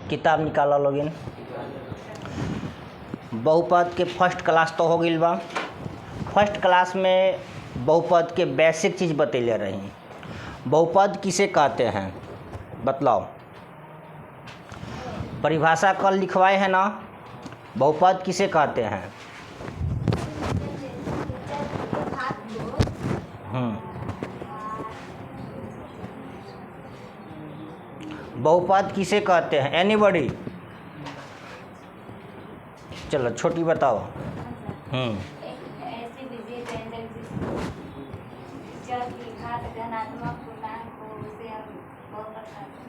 किताब निकाला लोगिन। बहुपद के फर्स्ट क्लास तो हो गई बा। फर्स्ट क्लास में बहुपद के बेसिक चीज़ बतैले रही। बहुपद किसे कहते हैं बतलाओ। परिभाषा कल लिखवाए हैं ना। बहुपद किसे कहते हैं? बहुपद किसे कहते हैं? एनीबॉडी? चलो छोटी बताओ। ऐसी विधि की घात धनात्मक पूर्णांक को उसे हम बहुपद कहते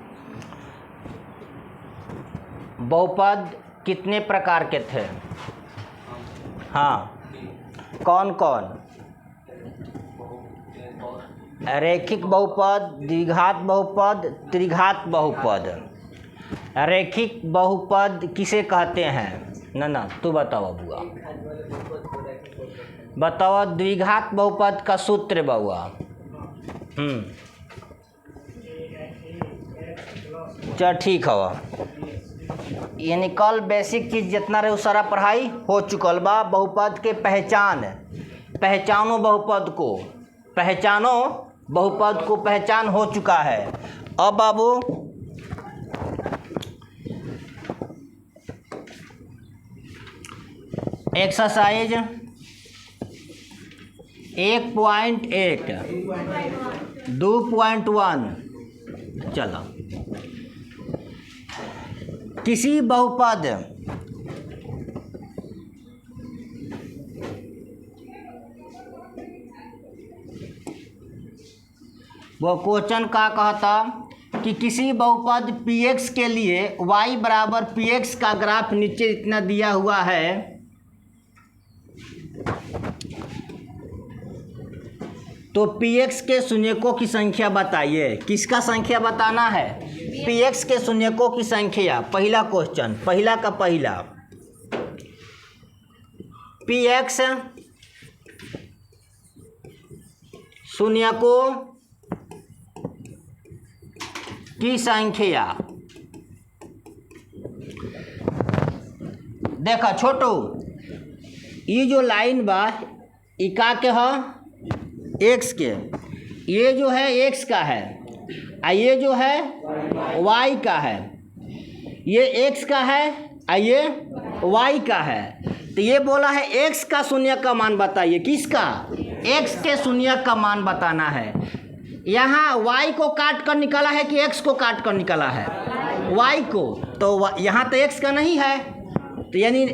हैं। बहुपद कितने प्रकार के थे? हाँ, कौन कौन? रैखिक बहुपद, द्विघात बहुपद, त्रिघात बहुपद। रैखिक बहुपद किसे कहते हैं? ना तू बताओ बुआ। बताओ द्विघात बहुपद का सूत्र बउआ। चल ठीक है। यानी कल बेसिक चीज़ जितना रहे उस सारा पढ़ाई हो चुकल बा। बहुपद के पहचानो बहुपद को। पहचानो बहुपद को पहचान हो चुका है। अब बाबू एक्सरसाइज 1.8 2.1 चलो। किसी बहुपद वो क्वेश्चन का कहता कि किसी बहुपद px के लिए y बराबर px का ग्राफ नीचे इतना दिया हुआ है। तो px के शून्यकों की संख्या बताइए। किसका संख्या बताना है? px के शून्यकों की संख्या। पहला क्वेश्चन, पहला का पहला। px शून्यकों की संख्या। देखा छोटू, ये जो लाइन बा ई का के है? एक्स के। ये जो है एक्स का है, और ये जो है वाई का है। ये एक्स का है और ये वाई का है। तो ये बोला है एक्स का शून्य का मान बताइए। किसका? एक्स के शून्य का मान बताना है। यहाँ y को काट कर निकाला है कि x को काट कर निकाला है? y को। तो यहाँ तो x का नहीं है, तो यानी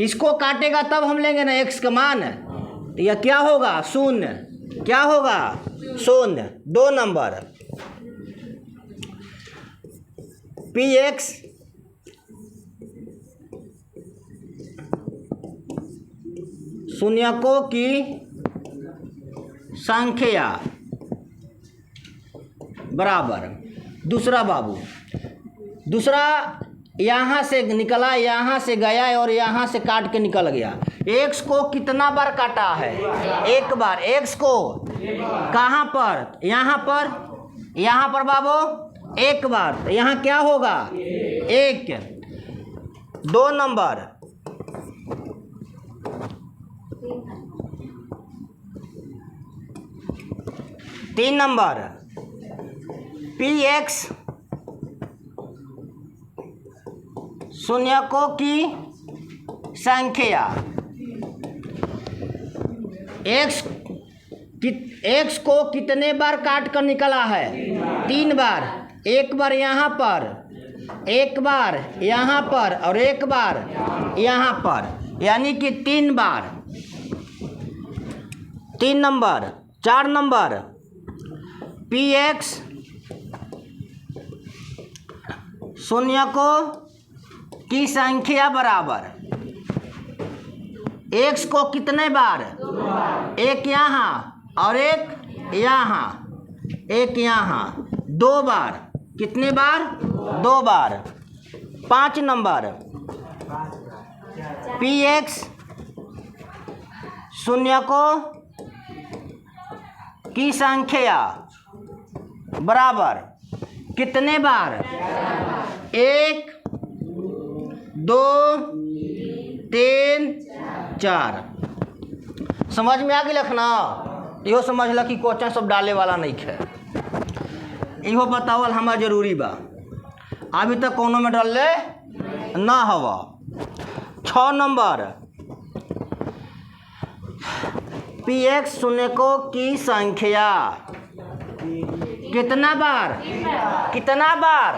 इसको काटेगा तब हम लेंगे ना x का मान। तो यह क्या होगा? शून्य। क्या होगा? शून्य। 2 नंबर px शून्यकों की संख्या बराबर। दूसरा बाबू, दूसरा यहाँ से निकला, यहाँ से गया और यहाँ से काट के निकल गया। x को कितना बार काटा है? एक बार। x को कहाँ पर? यहाँ पर। यहाँ पर बाबू एक बार। यहाँ क्या होगा? 1। 2 नंबर 3 नंबर px शून्यकों की संख्या। x को कितने बार काट कर निकला है? 3 बार। एक बार यहाँ पर, एक बार यहाँ पर और एक बार यहाँ पर, यानी कि 3 बार। 3 नंबर। 4 नंबर px शून्यकों की संख्या बराबर। x को कितने बार? 1 यहाँ और 1 यहाँ, 1 यहाँ, 2 बार। कितने बार? 2 बार। 5 नंबर पी एक्स शून्य को की संख्या बराबर कितने बार? 1 2 3 4। समझ में आ गई लखना? इहो समझ ल कि क्वेश्चन सब डाले वाला नहीं है। इहो बतावल हमारा जरूरी बा। अभी तक कोनो में डालले ना हवा। 6 नंबर पी एक्स शून्य को की संख्या कितना बार? कितना बार?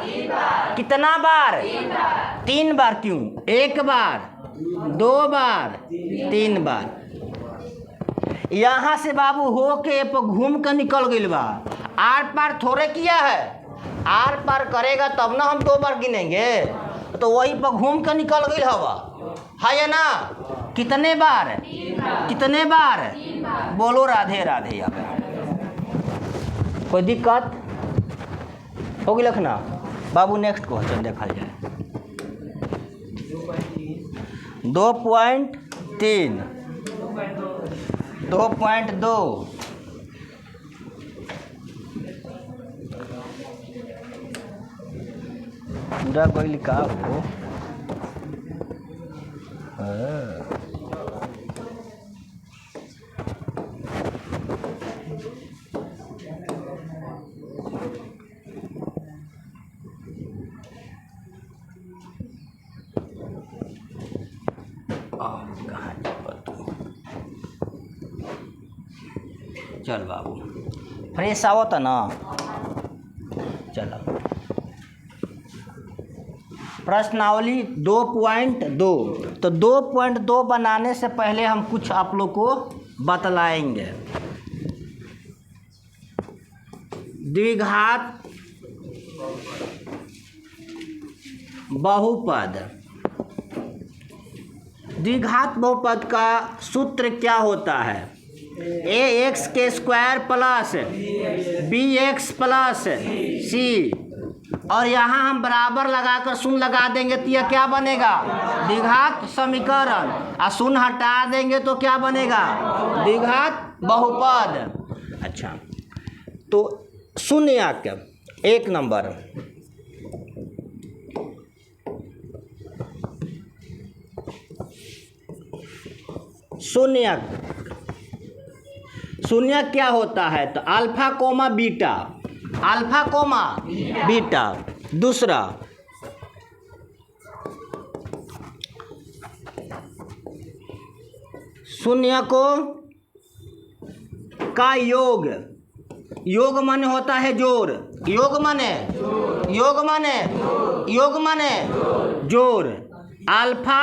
कितना बार? 3 बार। क्यों? 1 बार, 2 बार, 3 बार। यहाँ से बाबू हो के पर घूम कर निकल गई बा। आर पार थोड़े किया है। आर पार करेगा तब ना हम 2 बार गिनेंगे। तो वही पर घूम कर निकल गई हवा है या ना? कितने बार? कितने बार? बोलो राधे राधे। यहाँ कोई दिक्कत होगी लखना? बाबू नेक्स्ट क्वेश्चन देखा जाए। 2.3 2.2 पूरा कोई लिखा हो। चल बाबू फ्रेश आवत ना। चलो प्रश्नावली 2.2। तो 2.2 बनाने से पहले हम कुछ आप लोग को बतलाएंगे। द्विघात बहुपद। द्विघात बहुपद का सूत्र क्या होता है? ए एक्स के square plus B x plus C. और यहाँ हम बराबर लगाकर शून्य लगा देंगे तो यह क्या बनेगा? द्विघात समीकरण। और शून्य हटा देंगे तो क्या बनेगा? द्विघात बहुपद। अच्छा तो शून्यक 1 नंबर शून्यक क्या होता है? तो alpha comma beta. Alpha comma beta. दूसरा शून्यकों का योग। योग माने होता है जोड़। योग माने जोड़। अल्फा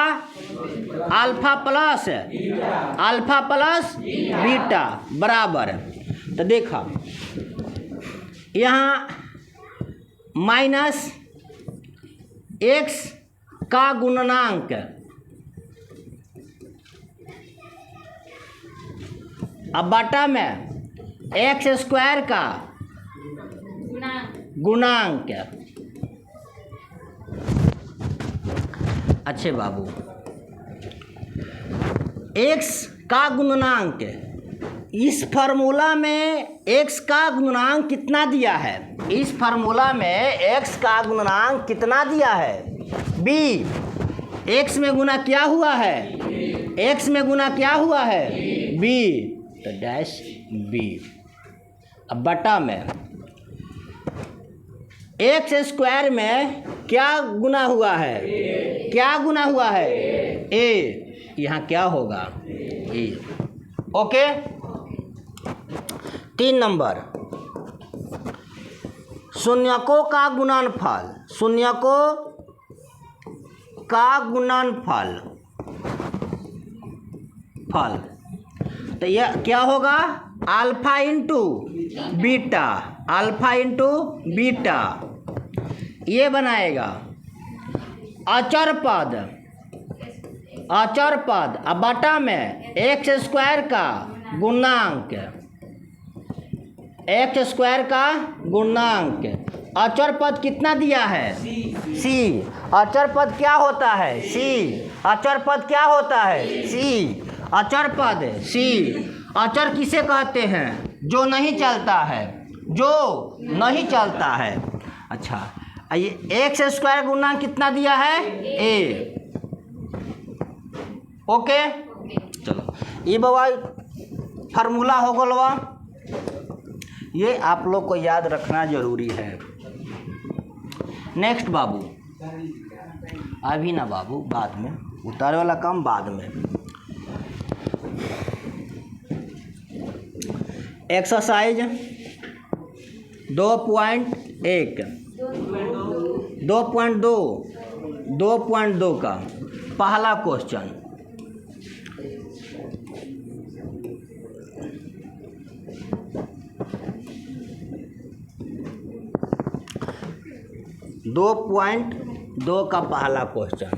प्लस बीटा बराबर। तो देखा यहाँ माइनस एक्स का गुणनांक अब बटा में एक्स स्क्वायर का गुणांक। अच्छे बाबू एक्स का गुणनांक। इस फार्मूला में एक्स का गुणनांक कितना दिया है? इस फार्मूला में एक्स का गुणनांक कितना दिया है? बी। एक्स में गुना क्या हुआ है? एक्स में गुना क्या हुआ है? बी। तो डैश बी। अब बटा में एक्स स्क्वायर में क्या गुना हुआ है? क्या गुना हुआ है? ए। यहाँ क्या होगा? ए। ओके। 3 नंबर शून्यकों का गुणनफल। शून्यकों का गुणनफल तो यह क्या होगा? Alpha into beta. Alpha into beta ये बनाएगा अचर पद। अब बटा में एक्स स्क्वायर का गुणांक। एक्स स्क्वायर का गुणांक। अचर पद कितना दिया है? सी। अचर पद क्या होता है? सी। अचर पद क्या होता है? सी। अचर पद सी। अचर किसे कहते हैं? जो नहीं चलता है, जो नहीं चलता है। अच्छा, ये एक्स स्क्वायर गुणांक कितना दिया है? ए। ओके, चलो ये बाबा फार्मूला हो गलवा, ये आप लोग को याद रखना जरूरी है। नेक्स्ट बाबू, अभी ना बाबू, बाद में, उतारे वाला काम बाद में। एक्सरसाइज 2.1 2.2 का पहला क्वेश्चन। दो पॉइंट दो का पहला क्वेश्चन।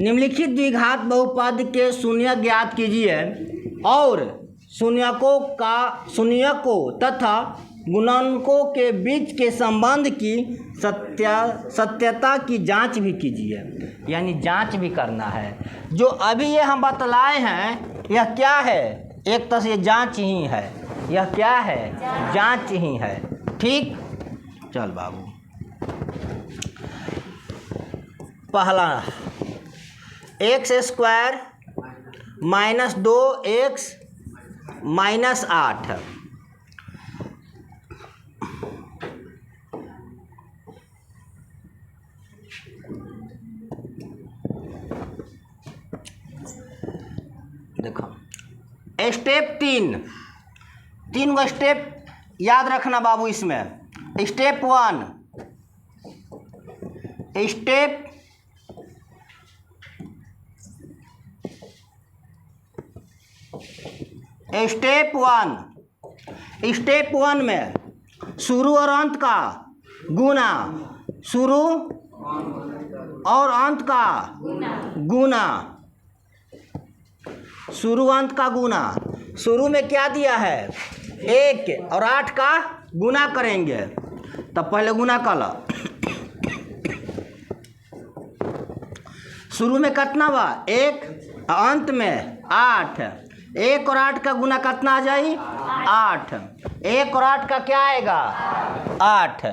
निम्नलिखित द्विघात बहुपद के शून्यक ज्ञात कीजिए और शून्यकों तथा गुणनकों के बीच के संबंध की सत्यता की जांच भी कीजिए। यानी जांच भी करना है। जो अभी ये हम बतलाए हैं यह क्या है? एक तरह से ये जांच ही है। यह क्या है? जांच ही है। ठीक, चल बाबू, पहला x square minus 2x minus 8। देखो, स्टेप 3 गो स्टेप याद रखना बाबू। इसमें स्टेप 1, स्टेप 1 में शुरू और अंत का गुना, शुरू और अंत का गुना, शुरू अंत का गुना। शुरू में क्या दिया है? 1 और 8 का गुना करेंगे। तब पहले गुना कर लो। शुरू में कितना बा? 1, अंत में 8। 1 और 8 का गुना कितना आ जाए? 8। 1 और 8 का क्या आएगा? 8।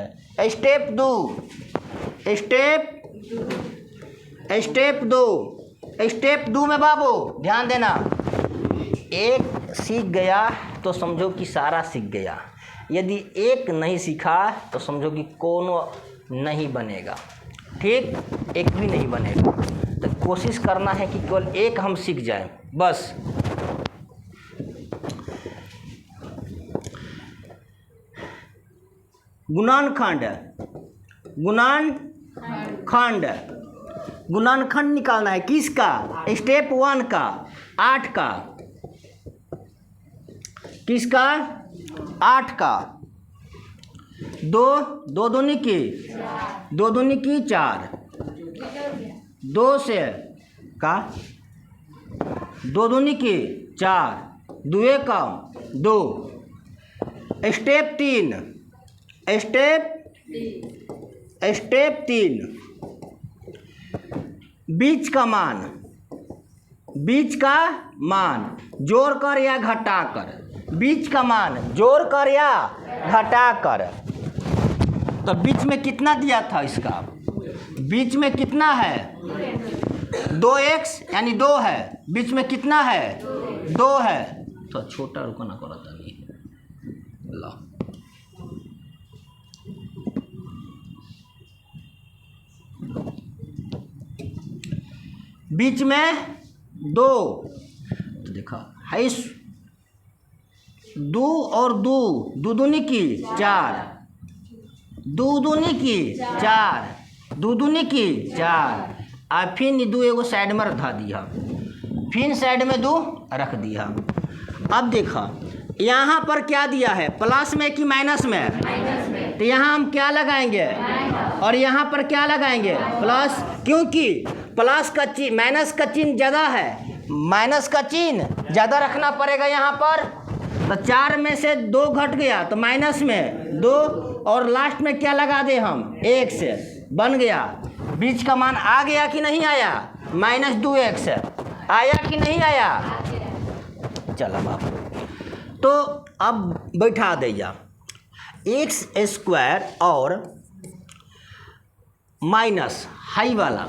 स्टेप 2 में बाबू ध्यान देना, एक सीख गया तो समझो कि सारा सीख गया। यदि एक नहीं सीखा तो समझो कि कोनो नहीं बनेगा। ठीक, एक भी नहीं बनेगा। तो कोशिश करना है कि केवल एक हम सीख जाएं बस। गुणनखंड निकालना है। किसका? स्टेप 1 का, 8 का। किसका? 8 का। 2 दूनी की 4। 2 से का 2 दूनी की 4, 2 का 2। स्टेप 3 बीच का मान जोड़कर या घटाकर। बीच का मान जोड़कर या घटाकर। तो बीच में कितना दिया था इसका? बीच में कितना है? 2x यानी 2 है। बीच में कितना है? 2 है। तो छोटा रुकना पड़ता नहीं। ला बीच में 2। तो देखा है 2 और 2 दूनी की 4, 2 दूनी की 4, 2 दूनी की 4। आ फिर 2 एगो साइड में रखा दिया, फिर साइड में 2 रख दिया। अब देखा यहाँ पर क्या दिया है? प्लस में कि माइनस में? तो यहाँ हम क्या लगाएंगे? और यहाँ पर क्या लगाएंगे प्लस, क्योंकि प्लस का चिन्ह माइनस का चिन्ह ज़्यादा है, माइनस का चिन्ह ज़्यादा रखना पड़ेगा यहाँ पर। तो 4 में से 2 घट गया तो माइनस में 2 और लास्ट में क्या लगा दे हम 1 से बन गया। बीच का मान आ गया कि नहीं आया, -2x आया कि नहीं आया। चलो बाबू, तो अब बैठा दिया x² और माइनस हाई वाला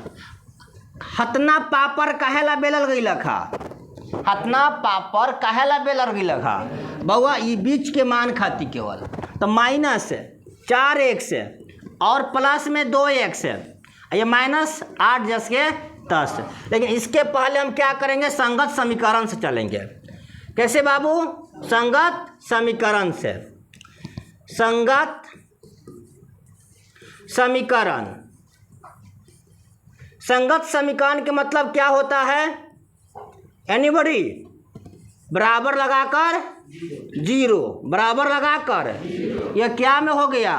हतना पापर काहेला बेलल गई लखा, हतना पापर काहेला बेलल गई लखा बउआ, ये बीच के मान खाती केवल। तो -4x और प्लस में 2x, ये -8 जस के 10। लेकिन इसके पहले हम क्या करेंगे, संगत समीकरण से चलेंगे। कैसे बाबू, संगत समीकरण से। संगत समीकरण, संगत समीकरण के मतलब क्या होता है, एनीबॉडी, बराबर लगाकर 0, बराबर लगाकर यह क्या में हो गया,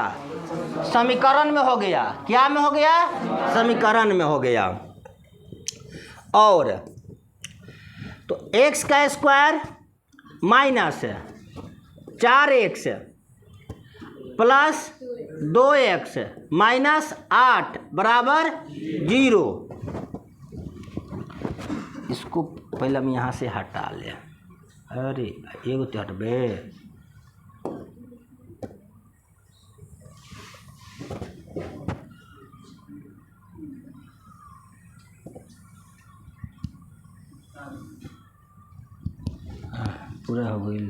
समीकरण में हो गया। क्या में हो गया, समीकरण में हो गया। और तो x² minus 4x plus 2x -8 बराबर 0। इसको पहले हम यहाँ से हटा लें। अरे एगो तो हटबे, पूरा हो गई,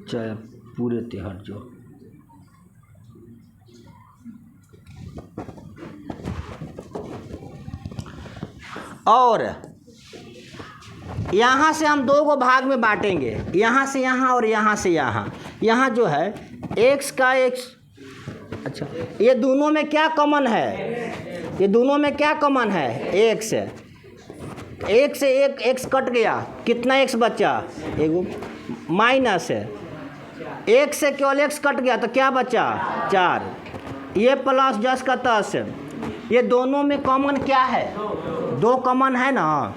चाहे पूरे ते हट जो। और यहाँ से हम 2 को भाग में बांटेंगे, यहाँ से यहाँ और यहाँ से यहाँ। यहाँ जो है x का x, अच्छा ये दोनों में क्या कॉमन है, ये दोनों में क्या कॉमन है, x है। एक से एक x कट गया, कितना x बचा, एगो माइनस है। एक से केवल x कट गया तो क्या बचा 4। ये प्लस 10 का 10, ये दोनों में कॉमन क्या है, 2 कॉमन है ना।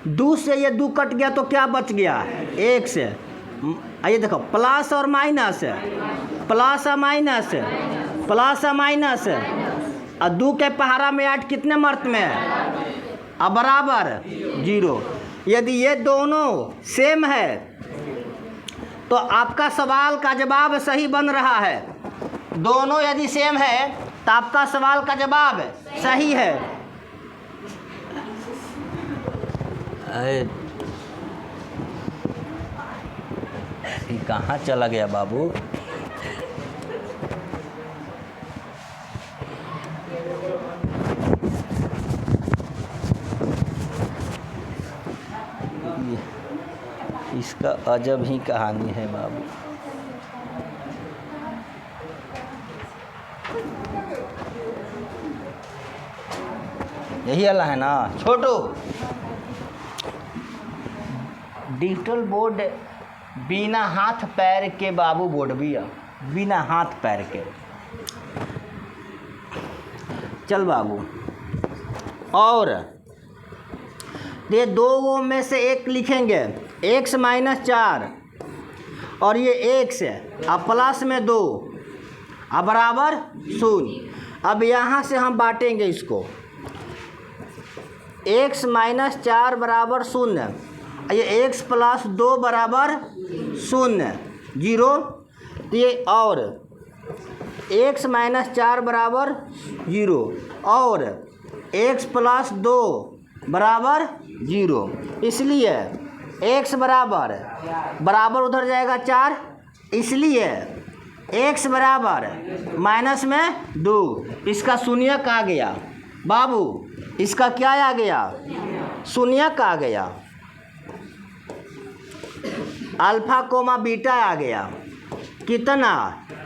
2 से ये 2 कट गया तो क्या बच गया 1 से। ये देखो प्लस और माइनस, प्लस और माइनस, प्लस और माइनस, और 2 के पहाड़ा में 8 कितने मर्त में है, अब बराबर 0। यदि ये दोनों सेम है तो आपका सवाल का जवाब सही बन रहा है। दोनों यदि सेम है तो आपका सवाल का जवाब सही है। ये कहाँ चला गया बाबू, इसका अजब ही कहानी है बाबू। यही वाला है ना छोटू। डिजिटल बोर्ड बिना हाथ पैर के बाबू, बोर्ड भी बिना हाथ पैर के। चल बाबू, और ये 2 में से एक लिखेंगे, x -4 और ये x है, अब प्लस में 2 अब बराबर 0। अब यहाँ से हम बांटेंगे इसको, x -4 बराबर 0, ये x + 2 बराबर 0, 0। तो ये और x -4 बराबर 0 और x + 2 बराबर 0। इसलिए x बराबर उधर जाएगा 4, इसलिए x बराबर माइनस में 2। इसका शून्यक आ गया बाबू, इसका क्या आ गया, शून्यक आ गया। अल्फा कोमा बीटा आ गया, कितना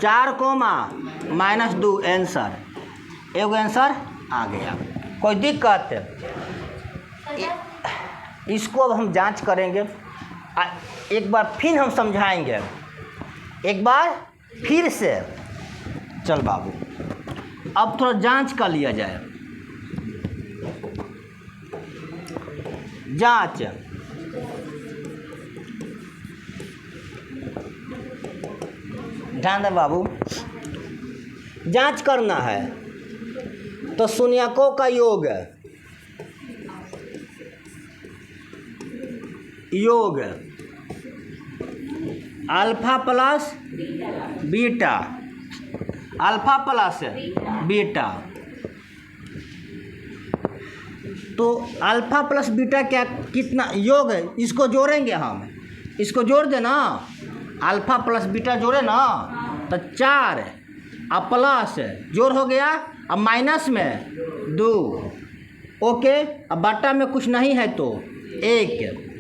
4 -2 आंसर, एगो आंसर आ गया। कोई दिक्कत है, इसको अब हम जांच करेंगे। एक बार फिर हम समझाएंगे, एक बार फिर से। चल बाबू, अब थोड़ा जांच कर लिया जाए। जांच, ध्यान दे बाबू, जांच करना है। तो शून्यकों का योग alpha plus beta, alpha plus beta. तो अल्फा प्लस बीटा क्या कितना योग है, इसको जोड़ेंगे हम, इसको जोड़ देना, अल्फा प्लस बीटा जोड़े ना तो 4, अब प्लस जोड़ हो गया, अब माइनस में 2, ओके। अब बटा में कुछ नहीं है तो 1,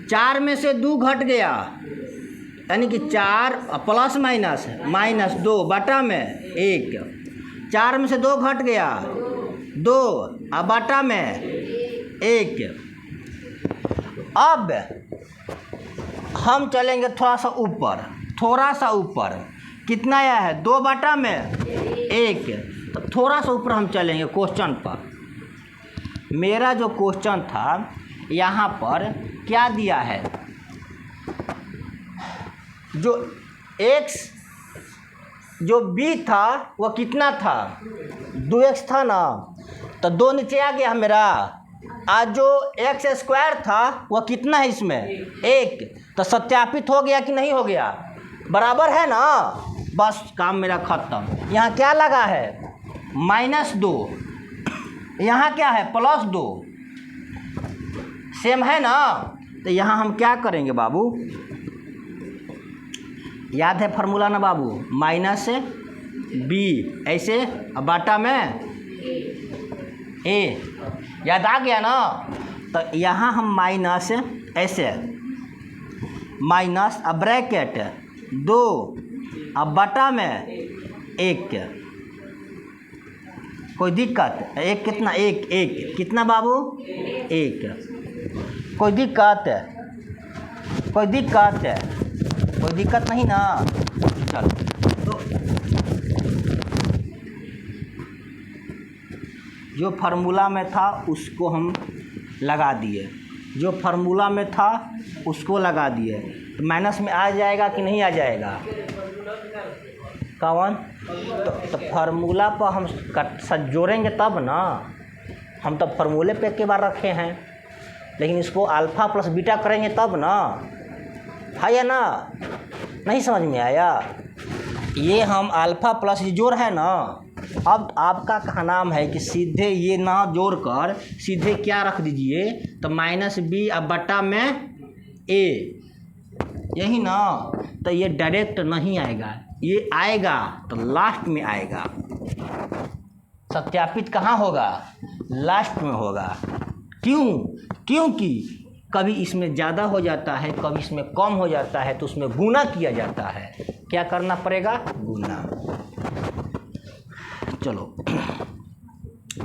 4 में से 2 घट गया, यानी कि 4 प्लस माइनस 2 बटा में 1, 4 में से 2 घट गया 2, अब बटा में 1। अब हम चलेंगे थोड़ा सा ऊपर, कितना आया है 2 बटा में 1, तो थोड़ा सा ऊपर हम चलेंगे क्वेश्चन पर। मेरा जो क्वेश्चन था यहाँ पर क्या दिया है, जो x जो b था वह कितना था 2x था ना, तो 2 नीचे आ गया मेरा। आज जो x स्क्वायर था वह कितना है इसमें 1, तो सत्यापित हो गया कि नहीं हो गया, बराबर है ना, बस काम मेरा खत्म। यहाँ क्या लगा है -2, यहाँ क्या है +2, सेम है ना। तो यहाँ हम क्या करेंगे बाबू, याद है फार्मूला ना बाबू, -b ऐसे, अब बाटा में a, याद आ गया ना। तो यहाँ हम माइनस ऐसे, माइनस अब ब्रैकेट 2, अब बटा में 1, कोई दिक्कत, 1 कितना 1 कितना बाबू 1, कोई दिक्कत नहीं ना। चलो तो जो फार्मूला में था उसको हम लगा दिए, तो माइनस में आ जाएगा कि नहीं आ जाएगा, कौन तो फार्मूला पर हम जोड़ेंगे तब ना, हम तो फार्मूले पे के बार रखे हैं, लेकिन इसको अल्फ़ा प्लस बीटा करेंगे तब ना, है या ना, नहीं समझ में आया। ये हम अल्फ़ा प्लस जोड़ है ना, अब आपका कहा नाम है कि सीधे ये ना जोड़कर सीधे क्या रख दीजिए, तो -b अब बटा में a, यही ना। तो ये डायरेक्ट नहीं आएगा, ये आएगा तो लास्ट में आएगा, सत्यापित कहाँ होगा, लास्ट में होगा। क्योंकि कभी इसमें ज़्यादा हो जाता है, कभी इसमें कम हो जाता है, तो उसमें गुना किया जाता है। क्या करना पड़ेगा, गुना। चलो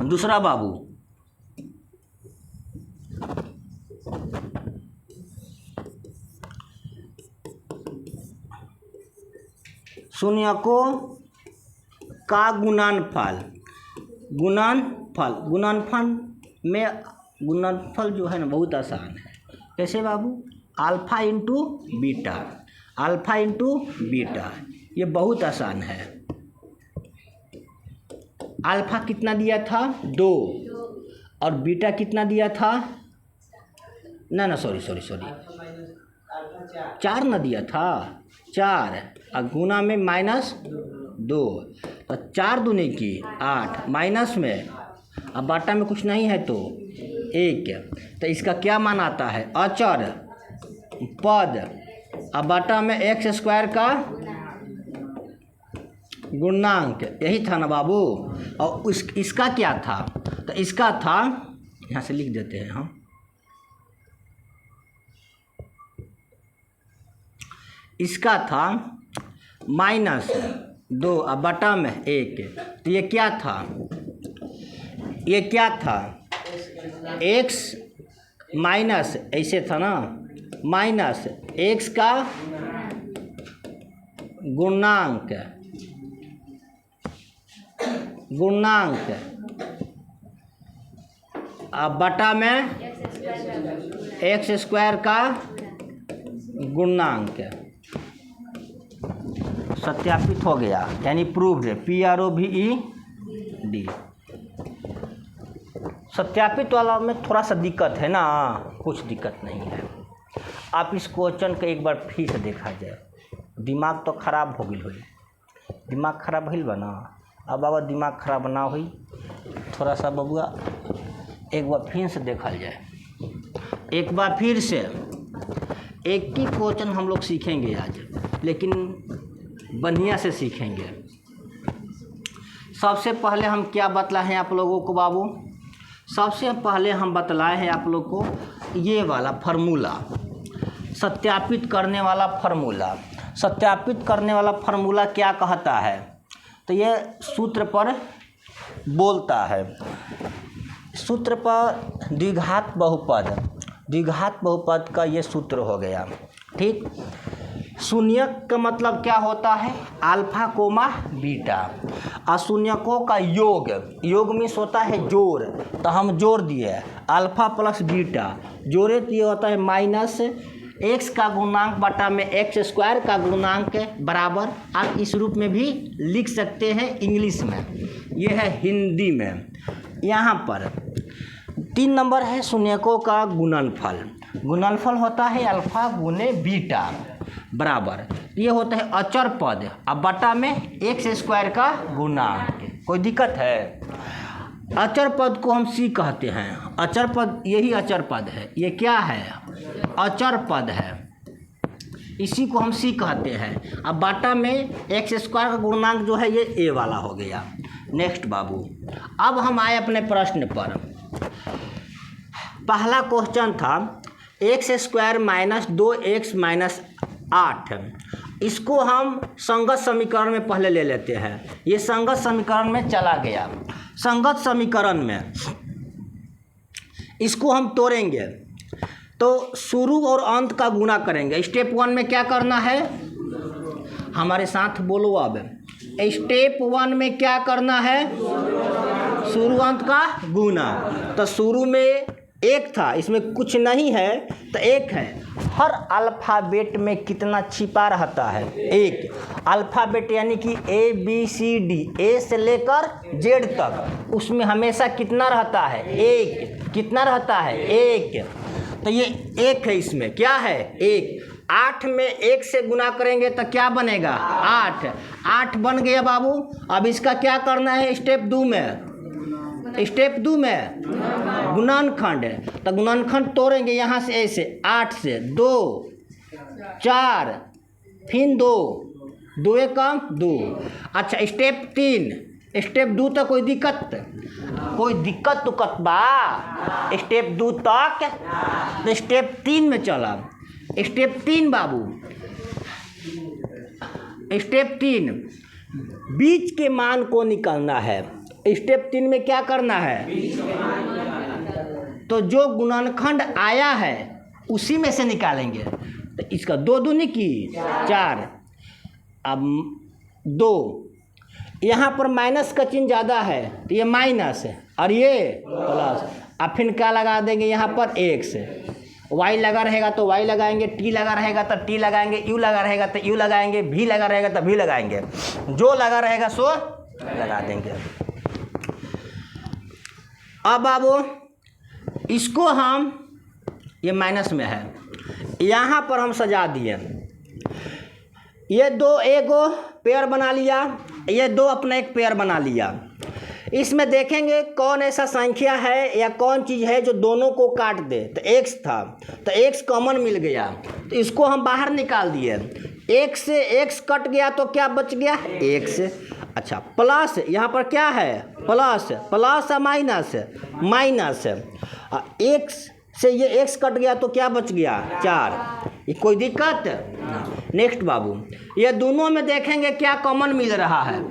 दूसरा बाबू, शून्यकों का गुणनफल जो है ना बहुत आसान है। कैसे बाबू, अल्फ़ा इंटू बीटा, ये बहुत आसान है। अल्फ़ा कितना दिया था 2, और बीटा कितना दिया था, ना सॉरी 4 ना दिया था, 4 और गुना में -2, तो 4 दूनी की 8, माइनस में अब बाटा में कुछ नहीं है तो 1, तो इसका क्या मान आता है, अचर पद, अब बाटा में x स्क्वायर का गुणांक, यही था ना बाबू। और इसका क्या था, तो इसका था, यहाँ से लिख देते हैं हम, इसका था -2 अब बटा में 1, तो ये क्या था, x माइनस ऐसे था ना, माइनस x का गुणांक गुणांक अब बटा में एक्स स्क्वायर का गुणांक सत्यापित हो गया, यानी प्रूव्ड, PROVED। सत्यापित वाला में थोड़ा सा दिक्कत है ना, कुछ दिक्कत नहीं है। आप इस क्वेश्चन को एक बार फिर से देखा जाए, दिमाग तो खराब हो गई हुई, दिमाग खराब होल बा ना। अब बाबा दिमाग खराब ना हुई, थोड़ा सा बबुआ एक बार फिर से देखा जाए, एक बार फिर से एक ही क्वेश्चन हम लोग सीखेंगे आज, लेकिन बढ़िया से सीखेंगे। सबसे पहले हम क्या बतलाए हैं आप लोगों को बाबू, सबसे पहले हम बतलाए हैं आप लोग को ये वाला फार्मूला, सत्यापित करने वाला फार्मूला। सत्यापित करने वाला फार्मूला क्या कहता है, तो ये सूत्र पर बोलता है, सूत्र पर द्विघात बहुपद का ये सूत्र हो गया। ठीक, शून्यक का मतलब क्या होता है, अल्फा कोमा बीटा। अशून्यकों का योग, योग में होता है जोड़, तो हम जोड़ दिए अल्फा प्लस बीटा, जोड़े तो ये होता है माइनस एक्स का गुणांक बटा में एक्स स्क्वायर का गुणांक बराबर। आप इस रूप में भी लिख सकते हैं इंग्लिश में, ये है हिंदी में। यहाँ पर 3 नंबर है शून्यकों का गुणनफल, गुणनफल होता है अल्फा गुने बीटा बराबर, ये होता है अचर पद, अब बटा में एक्स स्क्वायर का गुणांक। कोई दिक्कत है, अचर पद को हम सी कहते हैं, अचर पद यही अचर पद है, ये क्या है, अचर पद है, इसी को हम सी कहते हैं। अब बाटा में एक्स स्क्वायर का गुणांक जो है ये ए वाला हो गया। नेक्स्ट बाबू, अब हम आए अपने प्रश्न पर। पहला क्वेश्चन था x square minus 2x minus 8, इसको हम संगत समीकरण में पहले ले लेते हैं। ये संगत समीकरण में चला गया, संगत समीकरण में इसको हम तोड़ेंगे तो शुरू और अंत का गुणा करेंगे। स्टेप 1 में क्या करना है, हमारे साथ बोलो अब, स्टेप 1 में क्या करना है, शुरू अंत का गुणा। तो शुरू में 1 था, इसमें कुछ नहीं है तो 1 है। हर अल्फ़ाबेट में कितना छिपा रहता है, 1। अल्फ़ाबेट यानी कि ABCD, A से लेकर Z तक, उसमें हमेशा कितना रहता है, 1। कितना रहता है, 1। तो ये 1 है, इसमें क्या है, 1। 8 में 1 से गुना करेंगे तो क्या बनेगा, 8 बन गया बाबू। अब इसका क्या करना है स्टेप 2 में, स्टेप 2 में गुणनखंड, तो गुणनखंड तोड़ेंगे यहाँ से ऐसे, 8 से 2 4 फिर 2 1 कम 2। अच्छा स्टेप 3, स्टेप 2 तक कोई दिक्कत तुकत बा, स्टेप 2 तक। तो स्टेप 3 में चला, स्टेप 3 बाबू, स्टेप 3 बीच के मान को निकालना है। स्टेप 3 में क्या करना है, तो जो गुणनखंड आया है उसी में से निकालेंगे। तो इसका 2 दूनी की 4, अब 2, यहाँ पर माइनस का चिन्ह ज़्यादा है तो ये माइनस है और ये प्लस। अब फिर क्या लगा देंगे यहाँ पर एक्स, वाई लगा रहेगा तो वाई लगाएंगे, टी लगा रहेगा तो टी लगाएंगे, यू लगा रहेगा तो यू लगाएंगे, भी लगा रहेगा तो भी लगाएंगे, जो लगा रहेगा सो लगा देंगे। अब बाबू इसको हम, ये माइनस में है, यहाँ पर हम सजा दिए, ये 2 एगो पेयर बना लिया, ये 2 अपना एक पेयर बना लिया। इसमें देखेंगे कौन ऐसा संख्या है या कौन चीज़ है जो दोनों को काट दे। तो x था तो x कॉमन मिल गया, तो इसको हम बाहर निकाल दिए। x से x कट गया तो क्या बच गया, x। अच्छा प्लस, यहाँ पर क्या है, प्लस या माइनस, x से ये x कट गया तो क्या बच गया, 4। ये कोई दिक्कत। नेक्स्ट बाबू, ये दोनों में देखेंगे क्या कॉमन मिल रहा है,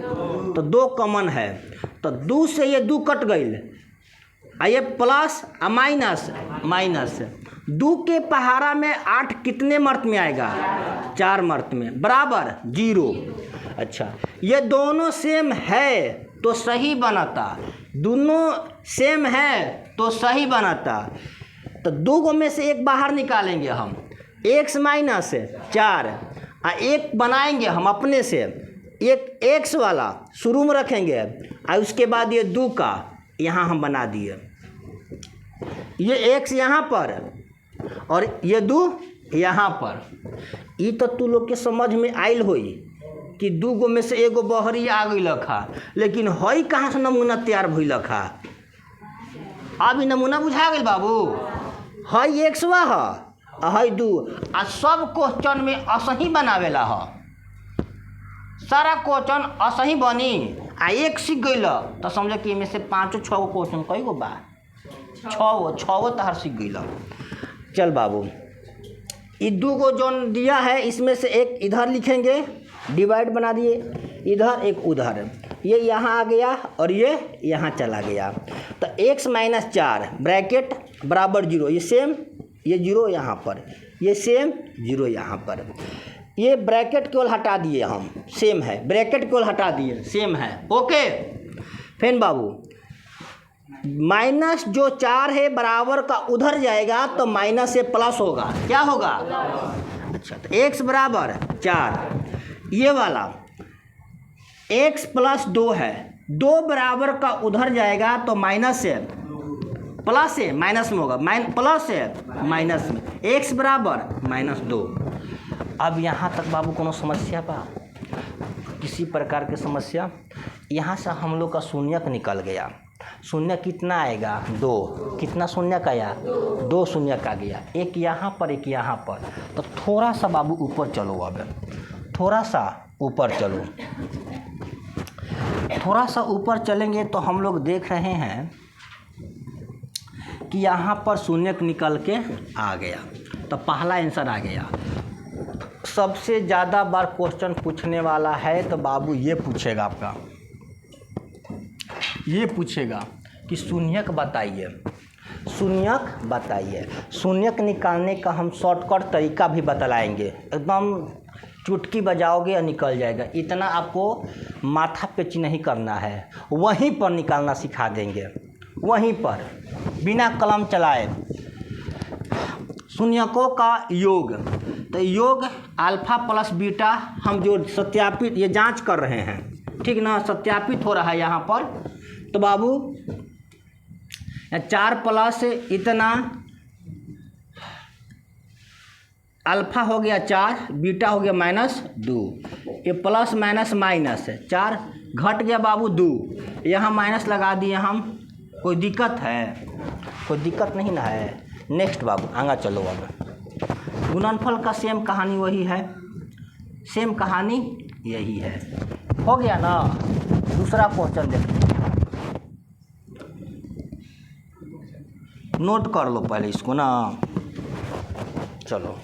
तो 2 कॉमन है, तो 2 से ये 2 कट गई, ये प्लस माइनस 2 के पहाड़ा में 8 कितने मर्त में आएगा, 4 मर्त में, बराबर 0। अच्छा ये दोनों सेम है तो सही बनाता, दोनों सेम है तो सही बनाता। तो 2 को में से एक बाहर निकालेंगे हम, x माइनस 4 और एक बनाएंगे हम अपने से, एक x वाला शुरू में रखेंगे और उसके बाद ये 2 का यहाँ हम बना दिए, ये x यहाँ पर और ये 2 यहाँ पर। ये तो तू लोग के समझ में आयल होई कि 2 गो में से एगो बहरी आ गई लखा, लेकिन हई कहाँ से नमूना तैयार भइल लखा? अभी नमूना बुझा गई बाबू, हई एक्सवा ह हई 2 आ सब क्वेश्चन में असही बनावेला ह, सारा क्वेश्चन असही बनी आ एक सीख गई तो समझो कि इनमें से 5-6 गो क्वेश्चन कई गो बा, 6 गो तहर सीख गई। चल बाबू, ये 2 को जो दिया है इसमें से एक इधर लिखेंगे, डिवाइड बना दिए, इधर एक उधर, ये यहाँ आ गया और ये यहाँ चला गया। तो x माइनस 4 ब्रैकेट बराबर 0, ये सेम, ये 0 यहाँ पर, ये सेम 0 यहाँ पर, ये ब्रैकेट केवल हटा दिए हम, सेम है, ब्रैकेट केवल हटा दिए, सेम है। ओके फिर बाबू, माइनस जो 4 है बराबर का उधर जाएगा तो माइनस से प्लस होगा, क्या होगा? अच्छा, तो x बराबर 4, ये वाला x प्लस 2 है, 2 बराबर का उधर जाएगा तो माइनस से प्लस से माइनस में होगा, प्लस से माइनस में, x बराबर -2। अब यहाँ तक बाबू कोनो समस्या बा? किसी प्रकार की समस्या? यहाँ से हम लोग का शून्यक निकल गया, शून्य कितना आएगा? 2, कितना शून्य का आया? 2 शून्य का गया, एक यहाँ पर एक यहाँ पर। तो थोड़ा सा बाबू ऊपर चलो, अब थोड़ा सा ऊपर चलो, थोड़ा सा ऊपर चलेंगे तो हम लोग देख रहे हैं कि यहाँ पर शून्यक निकल के आ गया, तो पहला आंसर आ गया। सबसे ज़्यादा बार क्वेश्चन पूछने वाला है तो बाबू ये पूछेगा आपका, ये पूछेगा कि शून्यक बताइए, शून्यक बताइए। शून्यक निकालने का हम शॉर्टकट तरीका भी बतलाएंगे, एकदम चुटकी बजाओगे और निकल जाएगा, इतना आपको माथा पेची नहीं करना है, वहीं पर निकालना सिखा देंगे, वहीं पर बिना कलम चलाए। शून्यकों का योग, तो योग अल्फा प्लस बीटा हम जो सत्यापित, ये जांच कर रहे हैं, ठीक ना, सत्यापित हो रहा है यहाँ पर। तो बाबू 4 प्लस इतना, अल्फा हो गया 4, बीटा हो गया -2, ये प्लस माइनस माइनस 4 घट गया बाबू 2, यहाँ माइनस लगा दिए हम। कोई दिक्कत है? कोई दिक्कत नहीं ना है। नेक्स्ट बाबू आगे चलो, अब गुणनफल का सेम कहानी वही है, सेम कहानी यही है। हो गया ना? दूसरा क्वेश्चन देखिए, नोट कर लो पहले इसको ना, चलो।